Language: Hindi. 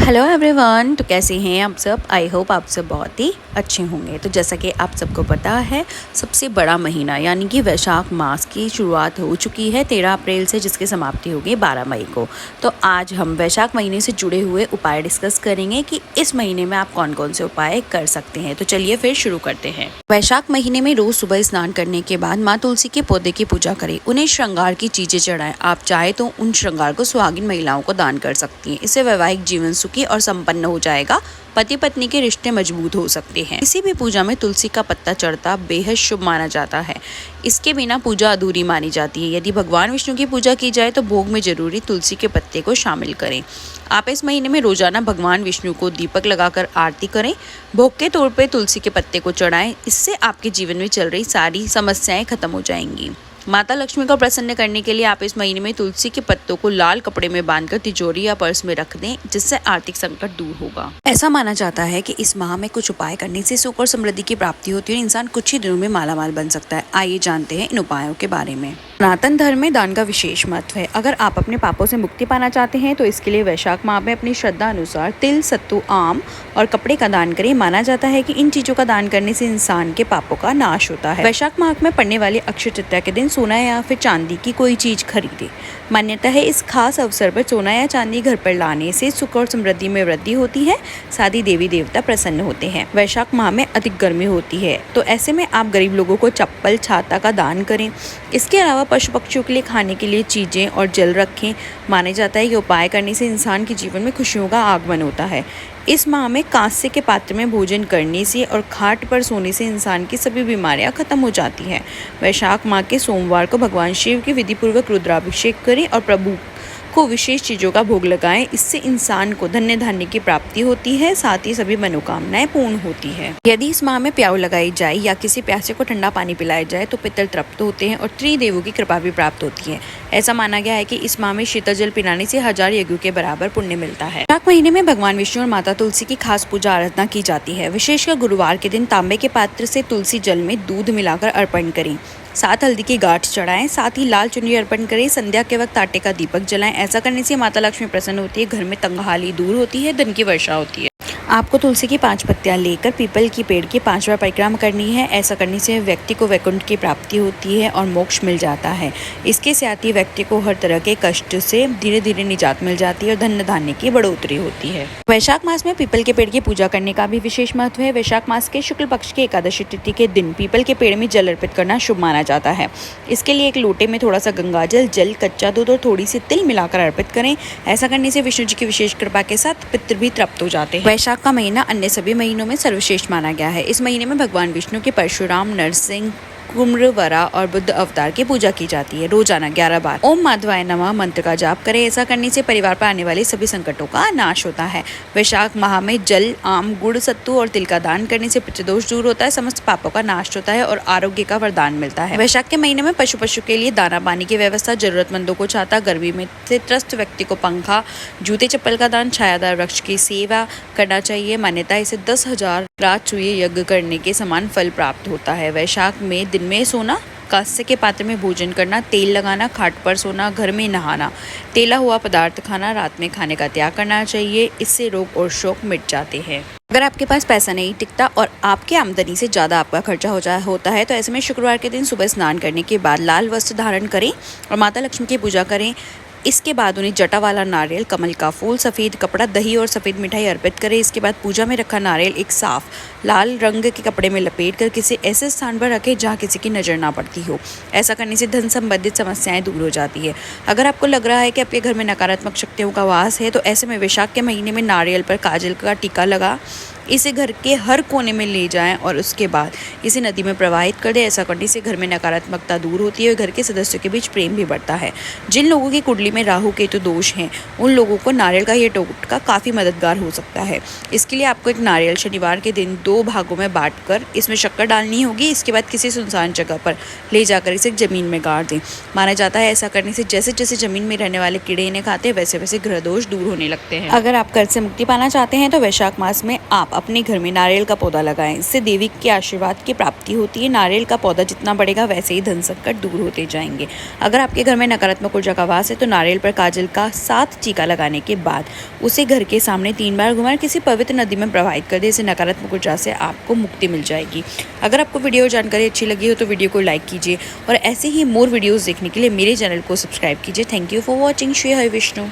Hello everyone. तो कैसे हैं आप सब? आई होप आप सब बहुत ही अच्छे होंगे। तो जैसा कि आप सबको पता है, सबसे बड़ा महीना यानी कि वैशाख मास की शुरुआत हो चुकी है 13 अप्रैल से, जिसकी समाप्ति होगी 12 मई को। तो आज हम वैशाख महीने से जुड़े हुए उपाय डिस्कस करेंगे कि इस महीने में आप कौन कौन से उपाय कर सकते हैं। तो चलिए फिर शुरू करते हैं। वैशाख महीने में रोज सुबह स्नान करने के बाद माँ तुलसी के पौधे की पूजा करें, उन्हें श्रृंगार की चीजें चढ़ाएं। आप चाहे तो उन श्रृंगार को सुहागिन महिलाओं को दान कर सकती हैं। इससे वैवाहिक जीवन सुखी और संपन्न हो जाएगा। पति पत्नी के रिश्ते मजबूत हो सकते हैं। किसी भी पूजा में तुलसी का पत्ता चढ़ता बेहद शुभ माना जाता है। इसके बिना पूजा अधूरी मानी जाती है। यदि भगवान विष्णु की पूजा की जाए तो भोग में जरूरी तुलसी के पत्ते को शामिल करें। आप इस महीने में रोजाना भगवान विष्णु को दीपक लगाकर आरती करें। भोग के तौर पर तुलसी के पत्ते को चढ़ाएं। इससे आपके जीवन में चल रही सारी समस्याएं खत्म हो जाएंगी। माता लक्ष्मी को प्रसन्न करने के लिए आप इस महीने में तुलसी के पत्तों को लाल कपड़े में बांधकर तिजोरी या पर्स में रख दें, जिससे आर्थिक संकट दूर होगा। ऐसा माना जाता है कि इस माह में कुछ उपाय करने से सुख और समृद्धि की प्राप्ति होती है और इंसान कुछ ही दिनों में मालामाल बन सकता है। आइए जानते हैं इन उपायों के बारे में। सनातन धर्म में दान का विशेष महत्व है। अगर आप अपने पापों से मुक्ति पाना चाहते हैं तो इसके लिए वैशाख माह में अपनी श्रद्धा अनुसार तिल, सत्तू, आम और कपड़े का दान करें। माना जाता है कि इन चीजों का दान करने से इंसान के पापों का नाश होता है। वैशाख माह में पड़ने वाली अक्षय तृतीया के दिन सोना या फिर चांदी की कोई चीज खरीदे। मान्यता है इस खास अवसर पर सोना या चांदी घर पर लाने से सुख और समृद्धि में वृद्धि होती है। साथ ही देवी देवता प्रसन्न होते हैं। वैशाख माह में अधिक गर्मी होती है, तो ऐसे में आप गरीब लोगों को चप्पल, छाता का दान करें। इसके अलावा पशु पक्षियों के लिए खाने के लिए चीजें और जल रखें। माना जाता है कि उपाय करने से इंसान के जीवन में खुशियों का आगमन होता है। इस माह में कांस्य के पात्र में भोजन करने से और खाट पर सोने से इंसान की सभी बीमारियां खत्म हो जाती हैं। वैशाख माह के सोमवार को भगवान शिव की विधिपूर्वक रुद्राभिषेक करें और प्रभु को विशेष चीजों का भोग लगाएं। इससे इंसान को धन्य धान्य की प्राप्ति होती है। साथ ही सभी मनोकामनाएं पूर्ण होती है। यदि इस माह में प्याऊ लगाई जाए या किसी प्यासे को ठंडा पानी पिलाया जाए तो पितर तृप्त होते हैं और त्रिदेवों की कृपा भी प्राप्त होती है। ऐसा माना गया है कि इस माह में शीतल जल पिलाने से 1000 यज्ञों के बराबर पुण्य मिलता है। वैशाख महीने में भगवान विष्णु और माता तुलसी की खास पूजा आराधना की जाती है। विशेषकर गुरुवार के दिन तांबे के पात्र से तुलसी जल में दूध मिलाकर अर्पण करें। साथ हल्दी की गांठ चढ़ाएं। साथ ही लाल चुनरी अर्पण करें। संध्या के वक्त आटे का दीपक जलाएं। ऐसा करने से माता लक्ष्मी प्रसन्न होती है, घर में तंगहाली दूर होती है, धन की वर्षा होती है। आपको तुलसी की 5 पत्तियां लेकर पीपल की पेड़ की 5 बार परिक्रमा करनी है। ऐसा करने से व्यक्ति को वैकुंठ की प्राप्ति होती है और मोक्ष मिल जाता है। इसके साथ ही व्यक्ति को हर तरह के कष्ट से धीरे धीरे निजात मिल जाती है और धन धान्य की बढ़ोतरी होती है। वैशाख मास में पीपल के पेड़ की पूजा करने का भी विशेष महत्व है। वैशाख मास के शुक्ल पक्ष के एकादशी तिथि के दिन पीपल के पेड़ में जल अर्पित करना शुभ माना जाता है। इसके लिए एक लोटे में थोड़ा सा गंगाजल, जल, कच्चा दूध और थोड़ी सी तिल मिलाकर अर्पित करें। ऐसा करने से विष्णु जी की विशेष कृपा के साथ पितृ भी तृप्त हो जाते हैं। वैशाख का महीना अन्य सभी महीनों में सर्वश्रेष्ठ माना गया है। इस महीने में भगवान विष्णु के परशुराम, नरसिंह, कुम्रवरा और बुद्ध अवतार की पूजा की जाती है। रोजाना 11 बार ओम माधवाय नमः मंत्र का जाप करें। ऐसा करने से परिवार पर आने वाले सभी संकटों का नाश होता है। वैशाख माह में जल, आम, गुड़, सत्तू और तिल का दान करने से पितृदोष दूर होता है, समस्त पापों का नाश होता है और आरोग्य का वरदान मिलता है। वैशाख के महीने में पशु के लिए दाना पानी की व्यवस्था, जरूरतमंदों को छाता, गर्मी में से त्रस्त व्यक्ति को पंखा, जूते चप्पल का दान, छायादार वृक्ष की सेवा करना चाहिए। मान्यता इसे 10,000 राजसूय यज्ञ करने के समान फल प्राप्त होता है। वैशाख में दिन में सोना, कांस्य के पात्र में भोजन करना, तेल लगाना, खाट पर सोना, घर में नहाना, तेला हुआ पदार्थ खाना, रात में खाने का त्याग करना चाहिए। इससे रोग और शोक मिट जाते हैं। अगर आपके पास पैसा नहीं टिकता और आपकी आमदनी से ज़्यादा आपका खर्चा होता है तो ऐसे में शुक्रवार के दिन सुबह स्नान करने के बाद लाल वस्त्र धारण करें और माता लक्ष्मी की पूजा करें। इसके बाद उन्हें जटा वाला नारियल, कमल का फूल, सफ़ेद कपड़ा, दही और सफ़ेद मिठाई अर्पित करें। इसके बाद पूजा में रखा नारियल एक साफ लाल रंग के कपड़े में लपेट कर किसी ऐसे स्थान पर रखें जहाँ किसी की नज़र ना पड़ती हो। ऐसा करने से धन संबंधित समस्याएं दूर हो जाती है। अगर आपको लग रहा है कि आपके घर में नकारात्मक शक्तियों का वास है तो ऐसे में वैशाख के महीने में नारियल पर काजल का टीका लगा इसे घर के हर कोने में ले जाएं और उसके बाद इसे नदी में प्रवाहित कर दें। ऐसा करने से घर में नकारात्मकता दूर होती है और घर के सदस्यों के बीच प्रेम भी बढ़ता है। जिन लोगों की कुंडली में राहु केतु दोष हैं उन लोगों को नारियल का ये टोटका काफ़ी मददगार हो सकता है। इसके लिए आपको एक नारियल शनिवार के दिन 2 भागों में बांटकर इसमें शक्कर डालनी होगी। इसके बाद किसी सुनसान जगह पर ले जाकर इसे ज़मीन में गाड़ दें। माना जाता है ऐसा करने से जैसे जैसे ज़मीन में रहने वाले कीड़े इन्हें खाते हैं वैसे वैसे ग्रह दोष दूर होने लगते हैं। अगर आप कर्ज से मुक्ति पाना चाहते हैं तो वैशाख मास में आप अपने घर में नारियल का पौधा लगाएं। इससे देवी के आशीर्वाद की प्राप्ति होती है। नारियल का पौधा जितना बढ़ेगा वैसे ही धन संकट दूर होते जाएंगे। अगर आपके घर में नकारात्मक ऊर्जा का वास है तो नारियल पर काजल का 7 टीका लगाने के बाद उसे घर के सामने 3 बार घुमाएं, किसी पवित्र नदी में प्रवाहित कर दें। इससे नकारात्मक ऊर्जा से आपको मुक्ति मिल जाएगी। अगर आपको वीडियो जानकारी अच्छी लगी हो तो वीडियो को लाइक कीजिए और ऐसे ही मोर वीडियोज़ देखने के लिए मेरे चैनल को सब्सक्राइब कीजिए। Thank you for watching. Shri Hari Vishnu.